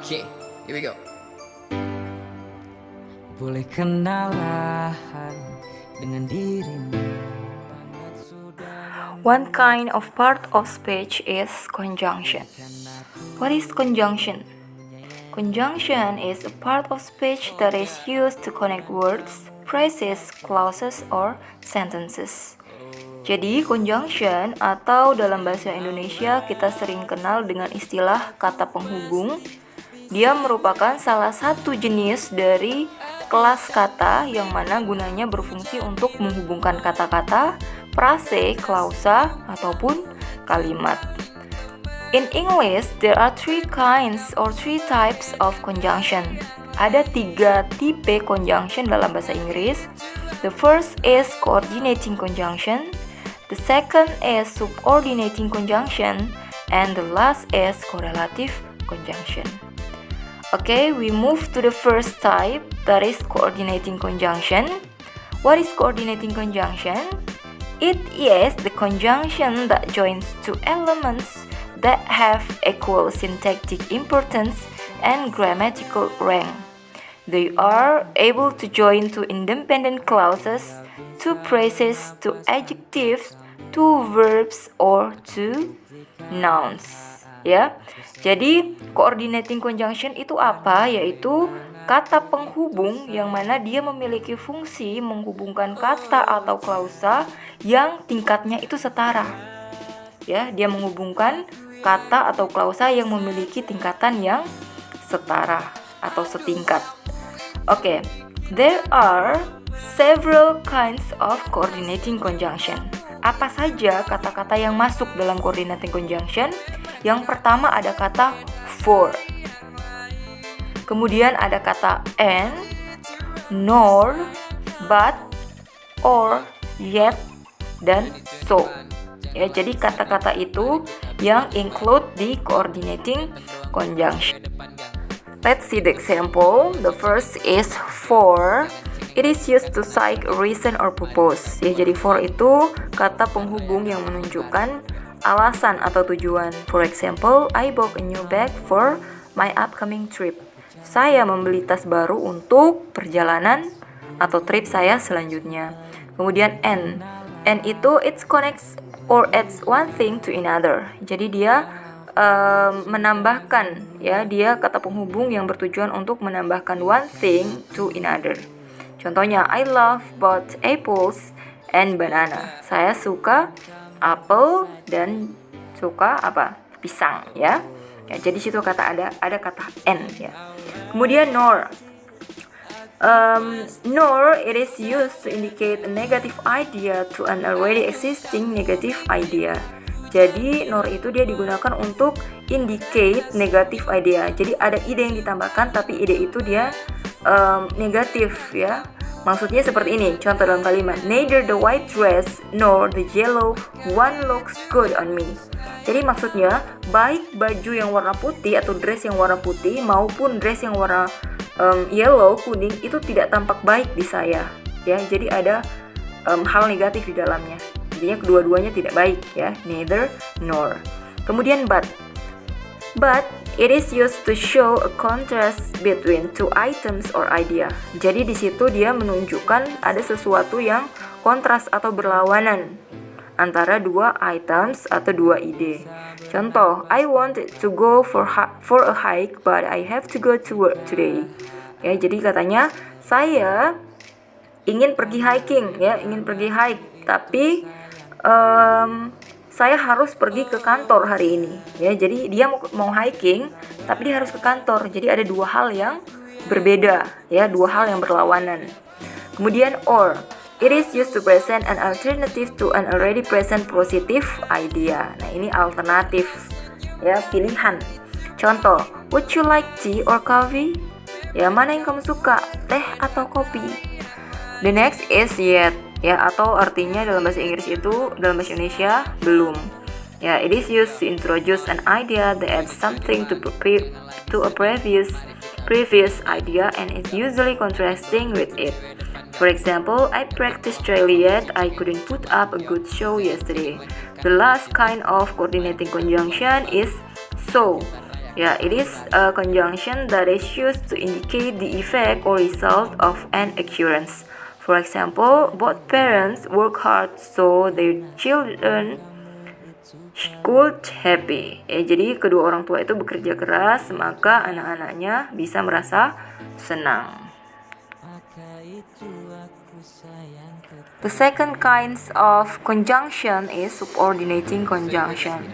Okay, here we go. Boleh kenalan dengan dirimu. One kind of part of speech is conjunction. What is conjunction? Conjunction is a part of speech that is used to connect words, phrases, clauses, or sentences. Jadi, conjunction atau dalam bahasa Indonesia kita sering kenal dengan istilah kata penghubung. Dia merupakan salah satu jenis dari kelas kata yang mana gunanya berfungsi untuk menghubungkan kata-kata, frase, klausa, ataupun kalimat. In English, there are three types of conjunction. Ada 3 tipe conjunction dalam bahasa Inggris. The first is coordinating conjunction, the second is subordinating conjunction, and the last is correlative conjunction. Okay, we move to the first type, that is coordinating conjunction. What is coordinating conjunction? It is the conjunction that joins two elements that have equal syntactic importance and grammatical rank. They are able to join two independent clauses, two phrases, two adjectives, two verbs, or two nouns. Ya, jadi coordinating conjunction itu apa? Yaitu kata penghubung yang mana dia memiliki fungsi menghubungkan kata atau klausa yang tingkatnya itu setara. Ya, dia menghubungkan kata atau klausa yang memiliki tingkatan yang setara atau setingkat. Okay, there are several kinds of coordinating conjunction. Apa saja kata-kata yang masuk dalam coordinating conjunction? Yang pertama ada kata for. Kemudian ada kata and, nor, but, or, yet, dan so. Ya, jadi kata-kata itu yang include di coordinating conjunction. Let's see the example. The first is for. It is used to cite a reason or purpose. Ya, jadi for itu kata penghubung yang menunjukkan alasan atau tujuan. For example, I bought a new bag for my upcoming trip. Saya membeli tas baru untuk perjalanan atau trip saya selanjutnya. Kemudian and itu it connects or adds one thing to another. Jadi dia menambahkan, ya, dia kata penghubung yang bertujuan untuk menambahkan one thing to another. Contohnya, I love both apples and banana. Saya suka apel dan suka apa? Pisang, ya. Ya, jadi situ ada kata and, ya. Kemudian nor. Nor it is used to indicate a negative idea to an already existing negative idea. Jadi nor itu dia digunakan untuk indicate negative idea. Jadi ada ide yang ditambahkan tapi ide itu dia negatif, ya. Maksudnya seperti ini, contoh dalam kalimat, neither the white dress nor the yellow one looks good on me. Jadi maksudnya, baik baju yang warna putih atau dress yang warna putih maupun dress yang warna yellow, kuning, itu tidak tampak baik di saya. Ya, jadi ada hal negatif di dalamnya. Jadinya kedua-duanya tidak baik, ya, neither nor. Kemudian but it is used to show a contrast between two items or idea. Jadi di situ dia menunjukkan ada sesuatu yang kontras atau berlawanan antara dua items atau dua ide. Contoh, I wanted to go for a hike but I have to go to work today. Ya, jadi katanya saya ingin pergi hiking, ya, tapi saya harus pergi ke kantor hari ini, ya. Jadi dia mau hiking tapi dia harus ke kantor. Jadi ada dua hal yang berbeda, ya, dua hal yang berlawanan. Kemudian or, it is used to present an alternative to an already present positive idea. Nah, ini alternatif, ya, pilihan. Contoh, would you like tea or coffee? Ya, mana yang kamu suka, teh atau kopi? The next is yet. Ya, atau artinya dalam bahasa Inggris itu, dalam bahasa Indonesia belum. Ya, it is used to introduce an idea that adds something to a previous idea and is usually contrasting with it. For example, I practiced daily yet I couldn't put up a good show yesterday. The last kind of coordinating conjunction is so. Ya, it is a conjunction that is used to indicate the effect or result of an occurrence. For example, both parents work hard so their children could happy. Jadi kedua orang tua itu bekerja keras, maka anak-anaknya bisa merasa senang. The second kinds of conjunction is subordinating conjunction.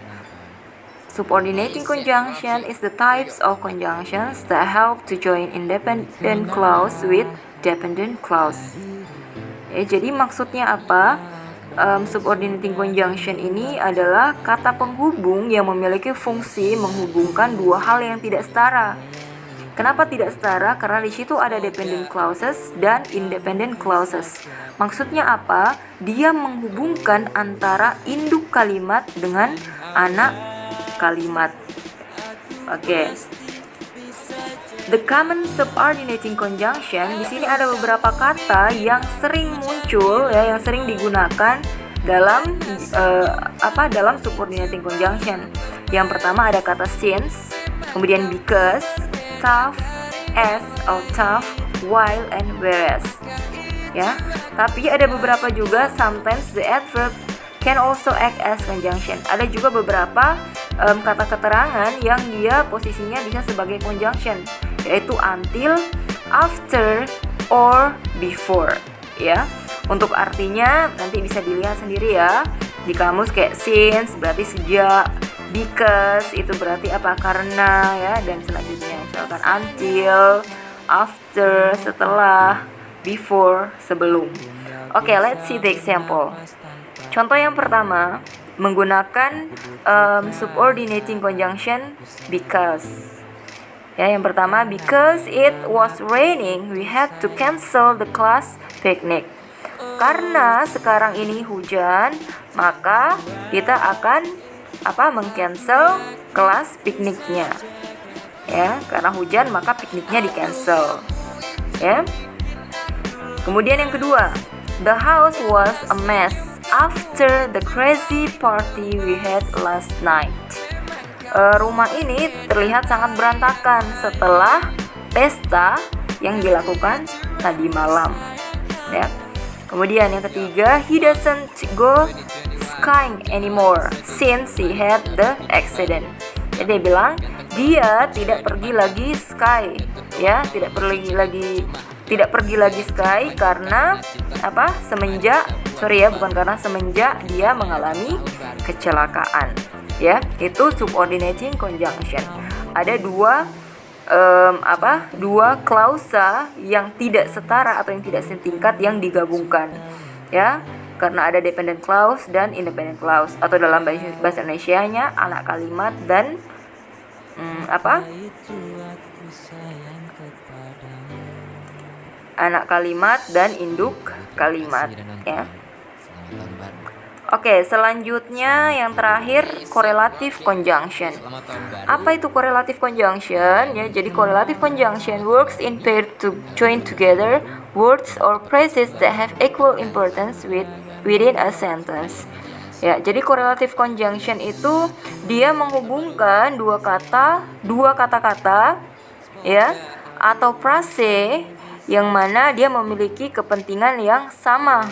Subordinating conjunction is the types of conjunctions that help to join independent clause with dependent clause. Jadi maksudnya apa? Subordinating conjunction ini adalah kata penghubung yang memiliki fungsi menghubungkan dua hal yang tidak setara. Kenapa tidak setara? Karena di situ ada dependent clauses dan independent clauses. Maksudnya apa? Dia menghubungkan antara induk kalimat dengan anak kalimat. Oke. The common subordinating conjunction, di sini ada beberapa kata yang sering muncul ya, yang sering digunakan dalam dalam subordinating conjunction. Yang pertama ada kata since, kemudian because, tough, as atau tough, while, and whereas. Ya, tapi ada beberapa juga sometimes the adverb can also act as conjunction. Ada juga beberapa kata keterangan yang dia posisinya bisa sebagai conjunction, yaitu until, after, or before. Ya, untuk artinya nanti bisa dilihat sendiri ya di kamus, kayak since berarti sejak, because itu berarti apa, karena, ya, dan selanjutnya misalkan until, after setelah, before sebelum. Oke, let's see the example. Contoh yang pertama menggunakan subordinating conjunction because. Ya, yang pertama, because it was raining, we had to cancel the class picnic. Karena sekarang ini hujan, maka kita akan mengcancel kelas pikniknya. Ya, karena hujan maka pikniknya di-cancel. Ya. Kemudian yang kedua, the house was a mess after the crazy party we had last night. Rumah ini terlihat sangat berantakan setelah pesta yang dilakukan tadi malam. Ya. Kemudian yang ketiga, he doesn't go skiing anymore since he had the accident. Jadi dia bilang dia tidak pergi lagi ski, ya, tidak pergi lagi ski karena semenjak dia mengalami kecelakaan. Ya, itu subordinating conjunction. Ada dua klausa yang tidak setara atau yang tidak setingkat yang digabungkan. Ya, karena ada dependent clause dan independent clause, atau dalam bahasa Indonesianya anak kalimat dan anak kalimat dan induk kalimat, ya. Oke, selanjutnya yang terakhir, correlative conjunction. Apa itu correlative conjunction? Ya, jadi correlative conjunction works in pair to join together words or phrases that have equal importance within a sentence. Ya, jadi correlative conjunction itu dia menghubungkan dua kata-kata, ya, atau frase yang mana dia memiliki kepentingan yang sama,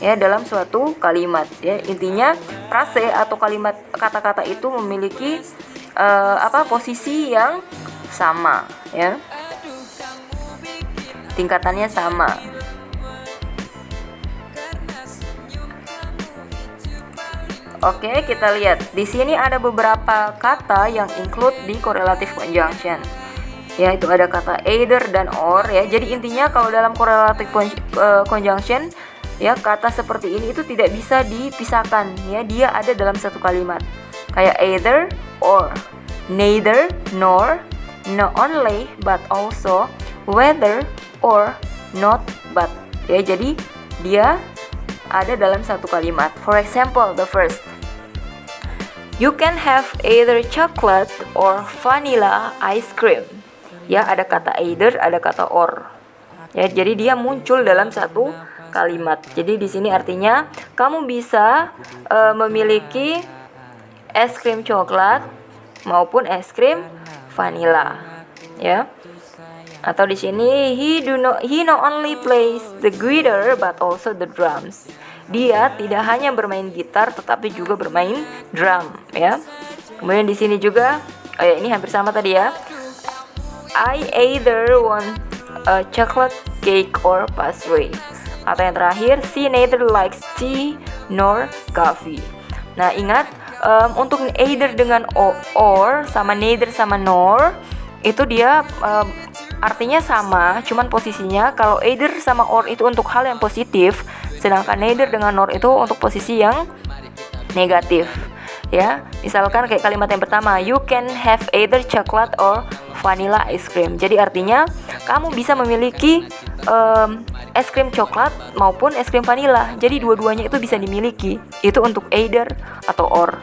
ya, dalam suatu kalimat. Ya, intinya frase atau kalimat kata-kata itu memiliki posisi yang sama, ya, tingkatannya sama. Oke, kita lihat di sini ada beberapa kata yang include di correlative conjunction. Ya, itu ada kata either dan or, ya. Jadi intinya kalau dalam correlative conjunction, ya, kata seperti ini itu tidak bisa dipisahkan, ya. Dia ada dalam satu kalimat. Kayak either or, neither nor, not only but also, whether or not but. Ya, jadi dia ada dalam satu kalimat. For example, the first, you can have either chocolate or vanilla ice cream. Ya, ada kata either, ada kata or. Ya, jadi dia muncul dalam satu kalimat. Jadi di sini artinya kamu bisa memiliki es krim coklat maupun es krim vanilla, ya. Atau di sini he not only plays the guitar but also the drums. Dia tidak hanya bermain gitar tetapi juga bermain drum, ya. Kemudian di sini juga ini hampir sama tadi ya. I either want a chocolate cake or pastry. Atau yang terakhir, she neither likes tea nor coffee. Nah, ingat untuk either dengan or sama neither sama nor itu dia artinya sama, cuman posisinya kalau either sama or itu untuk hal yang positif, sedangkan neither dengan nor itu untuk posisi yang negatif. Ya, misalkan kayak kalimat yang pertama, you can have either chocolate or vanilla ice cream. Jadi artinya kamu bisa memiliki es krim coklat maupun es krim vanilla. Jadi dua-duanya itu bisa dimiliki. Itu untuk either atau or.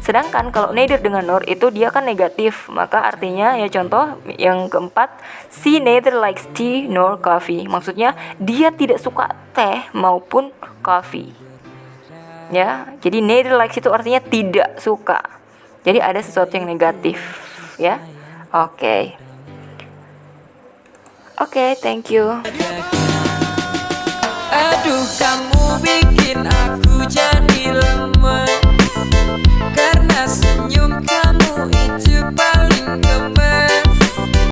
Sedangkan kalau neither dengan nor itu dia kan negatif, maka artinya ya contoh yang keempat, she neither likes tea nor coffee. Maksudnya dia tidak suka teh maupun coffee. Ya, jadi neither likes itu artinya tidak suka. Jadi ada sesuatu yang negatif, ya. Oke, thank you. Aduh kamu bikin